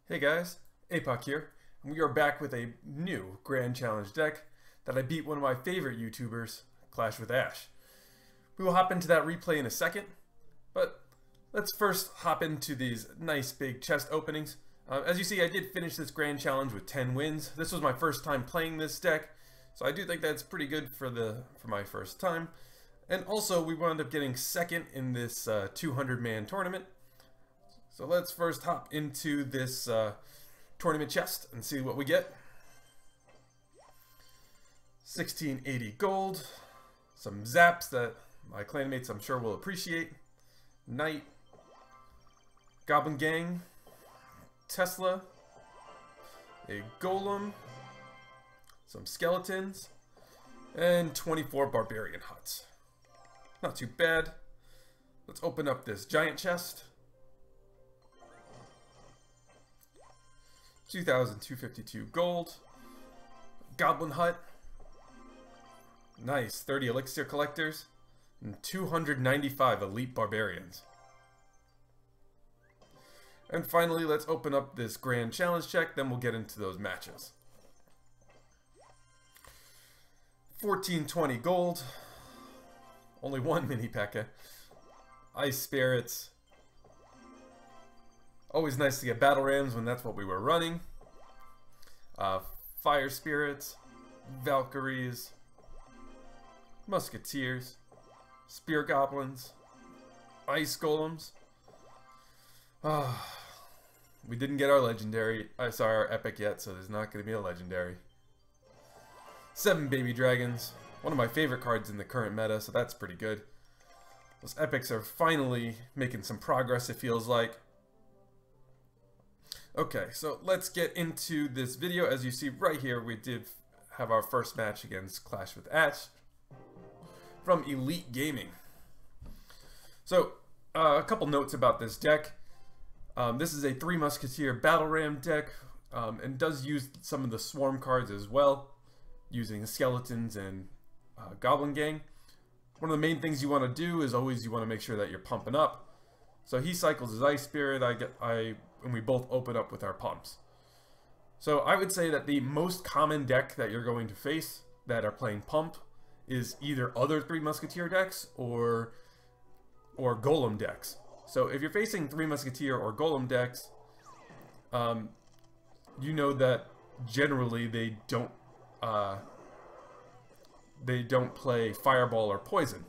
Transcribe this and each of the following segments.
Hey guys, APOC here, and we are back with a new Grand Challenge deck that I beat one of my favorite YouTubers, Clash with Ash. We will hop into that replay in a second, but let's first hop into these nice big chest openings. As you see, I did finish this Grand Challenge with 10 wins. This was my first time playing this deck, so I do think that's pretty good for my first time. And also, we wound up getting second in this 200-man tournament. So let's first hop into this tournament chest and see what we get. 1680 gold, some zaps that my clanmates I'm sure will appreciate, Knight, Goblin Gang, Tesla, a Golem, some Skeletons, and 24 Barbarian Huts. Not too bad. Let's open up this giant chest. 2,252 gold, Goblin Hut, nice, 30 Elixir Collectors, and 295 Elite Barbarians. And finally, let's open up this Grand Challenge check, then we'll get into those matches. 1420 gold, only one mini P.E.K.K.A. Ice Spirits. Always nice to get Battle Rams when that's what we were running. Fire Spirits, Valkyries, Musketeers, Spear Goblins, Ice Golems. We didn't get our legendary, our epic yet, so there's not going to be a legendary. 7 Baby Dragons, one of my favorite cards in the current meta, so that's pretty good. Those epics are finally making some progress, it feels like. Okay, so let's get into this video. As you see right here, we did have our first match against Clash with Ash from Elite Gaming. So, a couple notes about this deck. This is a Three Musketeer Battle Ram deck, and does use some of the Swarm cards as well, using Skeletons and Goblin Gang. One of the main things you want to do is always you want to make sure that you're pumping up. So he cycles his Ice Spirit, and we both open up with our pumps. So I would say that the most common deck that you're going to face that are playing pump is either other Three Musketeer decks or Golem decks. So if you're facing Three Musketeer or Golem decks, you know that generally they don't play Fireball or Poison.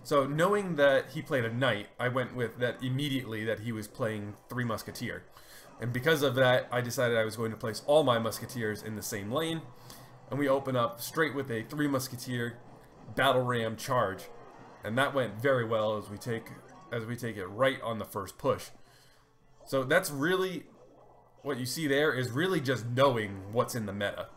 So knowing that he played a Knight, I went with that immediately that he was playing Three Musketeer. And because of that, I decided I was going to place all my Musketeers in the same lane. And we open up straight with a Three Musketeer Battle Ram charge. And that went very well as we take it right on the first push. So that's really, what you see there is really just knowing what's in the meta.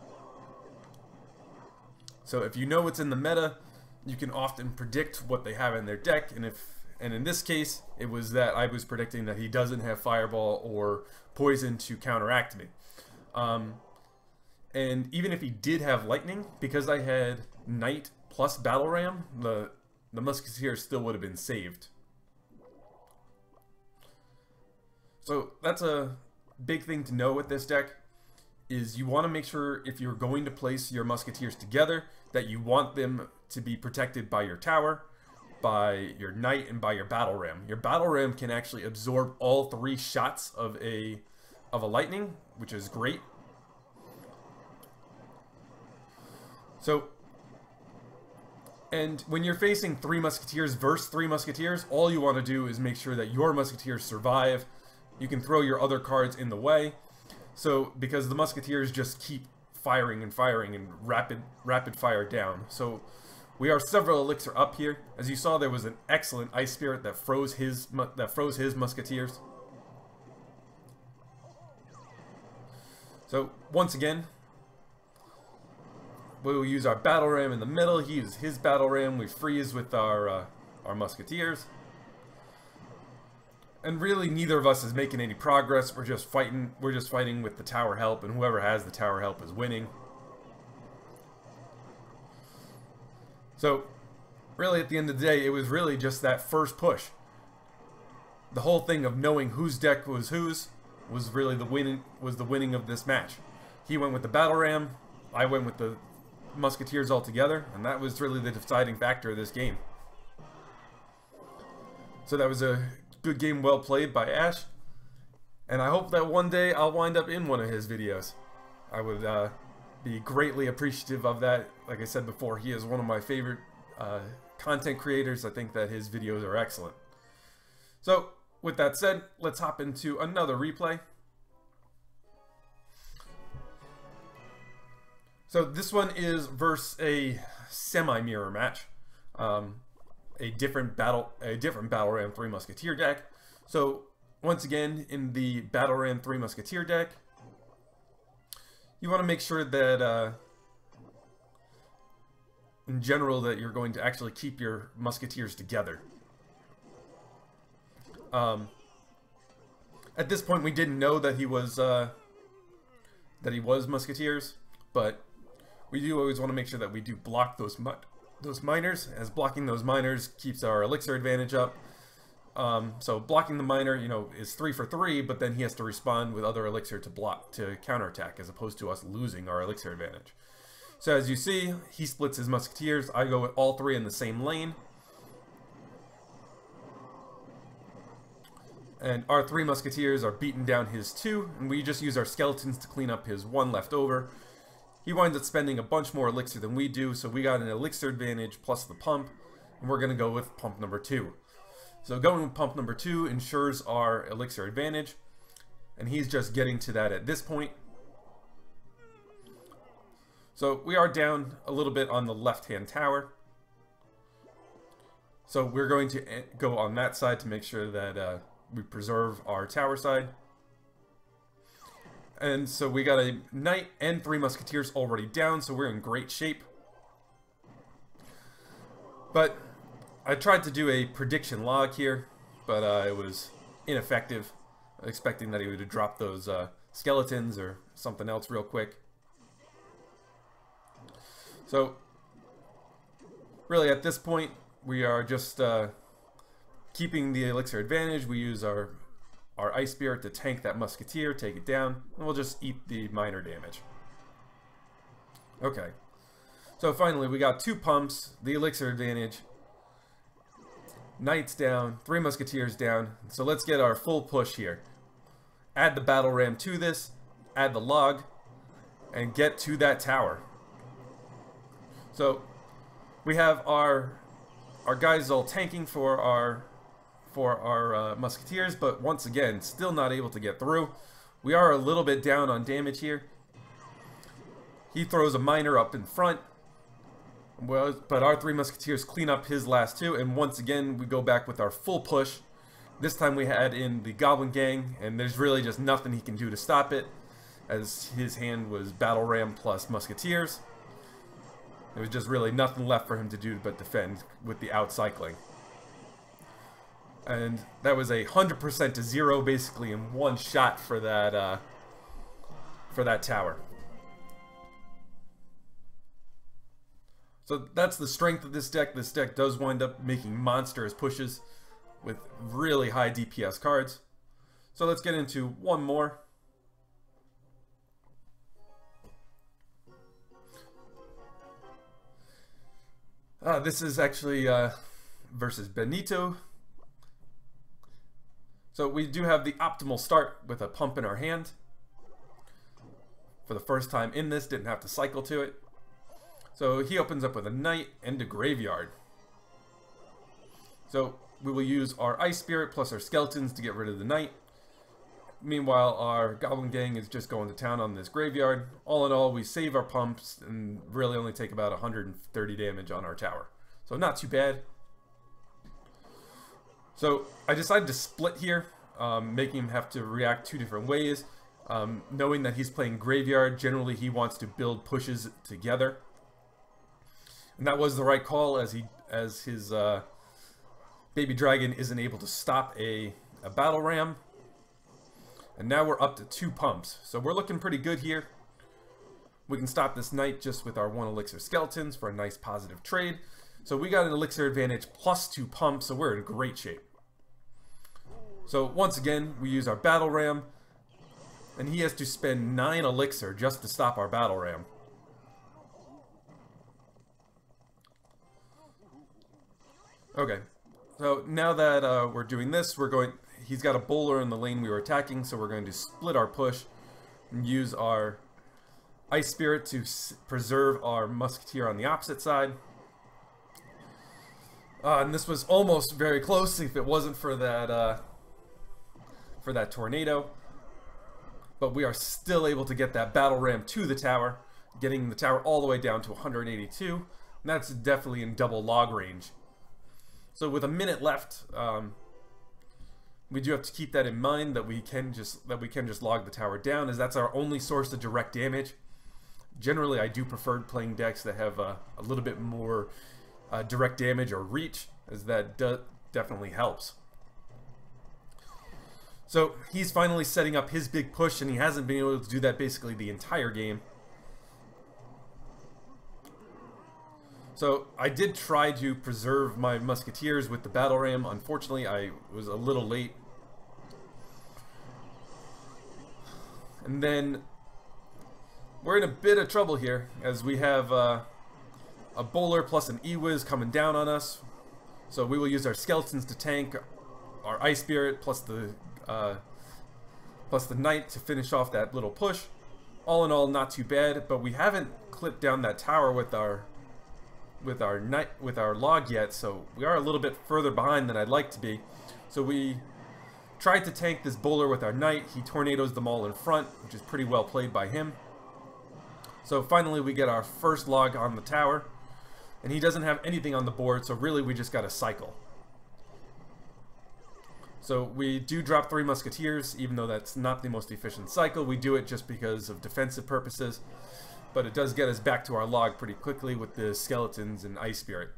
So if you know what's in the meta, you can often predict what they have in their deck, and in this case, it was that I was predicting that he doesn't have Fireball or Poison to counteract me. And even if he did have Lightning, because I had Knight plus Battle Ram, the Musketeer still would have been saved. So that's a big thing to know with this deck, is you want to make sure if you're going to place your Musketeers together, that you want them to be protected by your tower, by your Knight, and by your Battle Ram. Your Battle Ram can actually absorb all 3 shots of a Lightning, which is great. So, and when you're facing Three Musketeers versus Three Musketeers, all you want to do is make sure that your Musketeers survive. You can throw your other cards in the way. So, because the Musketeers just keep firing and rapid fire down. So we are several elixir up here. As you saw, there was an excellent Ice Spirit that froze his Musketeers. So once again, we will use our Battle Ram in the middle. He uses his Battle Ram. We freeze with our Musketeers. And really, neither of us is making any progress. We're just fighting with the tower help, and whoever has the tower help is winning. So, really, at the end of the day, it was really just that first push. The whole thing of knowing whose deck was whose was really the winning of this match. He went with the Battle Ram, I went with the Musketeers altogether, and that was really the deciding factor of this game. So that was a good game, well played by Ash, and I hope that one day I'll wind up in one of his videos. I would be greatly appreciative of that. Like I said before, he is one of my favorite content creators. I think that his videos are excellent. So with that said, let's hop into another replay. So this one is versus a semi-mirror match, a different battle ram Three Musketeer deck. So once again, in the Battle Ram Three Musketeer deck, you want to make sure that in general that you're going to actually keep your Musketeers together. At this point, we didn't know that he was Musketeers, but we do always want to make sure that we do block those miners, as blocking those miners keeps our elixir advantage up. So blocking the miner, you know, is 3 for 3, but then he has to respond with other elixir to counterattack, as opposed to us losing our elixir advantage. So as you see, he splits his Musketeers. I go with all 3 in the same lane. And our 3 Musketeers are beating down his 2, and we just use our skeletons to clean up his 1 left over. He winds up spending a bunch more elixir than we do, so we got an elixir advantage plus the pump, and we're going to go with pump number 2. So going with pump number 2 ensures our elixir advantage, and he's just getting to that at this point. So we are down a little bit on the left-hand tower. So we're going to go on that side to make sure that we preserve our tower side. And so we got a knight and 3 Musketeers already down, so we're in great shape. But I tried to do a prediction log here, but it was ineffective, expecting that he would drop those skeletons or something else real quick. So really at this point, we are just keeping the elixir advantage. We use our Ice Spirit to tank that Musketeer, take it down, and we'll just eat the minor damage. Okay, so finally we got 2 pumps, the elixir advantage, Knights down, 3 Musketeers down, so let's get our full push here. Add the Battle Ram to this, add the log, and get to that tower. So we have our guys all tanking for our Musketeers, but once again, still not able to get through. We are a little bit down on damage here. He throws a miner up in front, but our 3 Musketeers clean up his last 2, and once again, we go back with our full push. This time we had in the Goblin Gang, and there's really just nothing he can do to stop it, as his hand was Battle Ram plus Musketeers. There was just really nothing left for him to do but defend with the outcycling. And that was 100% to 0 basically in one shot for that tower. So that's the strength of this deck. This deck does wind up making monstrous pushes with really high DPS cards. So let's get into one more. This is actually versus Benito. So we do have the optimal start with a pump in our hand. For the first time in this, didn't have to cycle to it. So he opens up with a knight and a graveyard. So we will use our Ice Spirit plus our skeletons to get rid of the knight. Meanwhile, our Goblin Gang is just going to town on this graveyard. All in all, we save our pumps and really only take about 130 damage on our tower. So not too bad. So I decided to split here, making him have to react 2 different ways. Knowing that he's playing graveyard, generally he wants to build pushes together. And that was the right call, as his baby dragon isn't able to stop a battle ram. And now we're up to 2 pumps. So we're looking pretty good here. We can stop this knight just with our 1 elixir skeletons for a nice positive trade. So we got an elixir advantage plus 2 pumps, so we're in great shape. So once again, we use our battle ram. And he has to spend 9 elixir just to stop our Battle Ram. Okay, so now that we're doing this, he's got a bowler in the lane we were attacking, so we're going to split our push and use our Ice Spirit to preserve our Musketeer on the opposite side. And this was almost very close if it wasn't for that tornado. But we are still able to get that Battle Ram to the tower, getting the tower all the way down to 182. And that's definitely in double log range. So with a minute left, we do have to keep that in mind, that we can just log the tower down, as that's our only source of direct damage. Generally, I do prefer playing decks that have a little bit more direct damage or reach, as that definitely helps. So he's finally setting up his big push, and he hasn't been able to do that basically the entire game. So I did try to preserve my Musketeers with the Battle Ram. Unfortunately, I was a little late. And then we're in a bit of trouble here, as we have a bowler plus an E-Wiz coming down on us. So we will use our skeletons to tank our Ice Spirit plus the Knight to finish off that little push. All in all, not too bad, but we haven't clipped down that tower with our log yet, so we are a little bit further behind than I'd like to be. So we tried to tank this bowler with our Knight. He tornadoes them all in front, which is pretty well played by him. So finally we get our first log on the tower, and he doesn't have anything on the board, so really we just got to cycle. So we do drop 3 Musketeers, even though that's not the most efficient cycle. We do it just because of defensive purposes, but it does get us back to our log pretty quickly with the skeletons and Ice Spirit.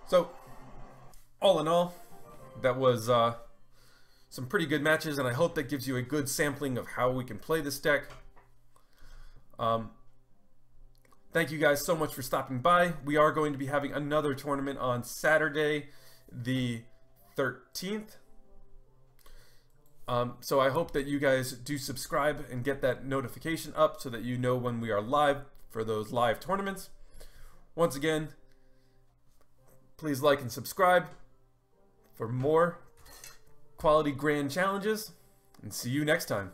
So all in all, that was some pretty good matches, and I hope that gives you a good sampling of how we can play this deck. Thank you guys so much for stopping by. We are going to be having another tournament on Saturday, the 13th. So I hope that you guys do subscribe and get that notification up so that you know when we are live for those live tournaments. Once again, please like and subscribe for more quality grand challenges, and see you next time.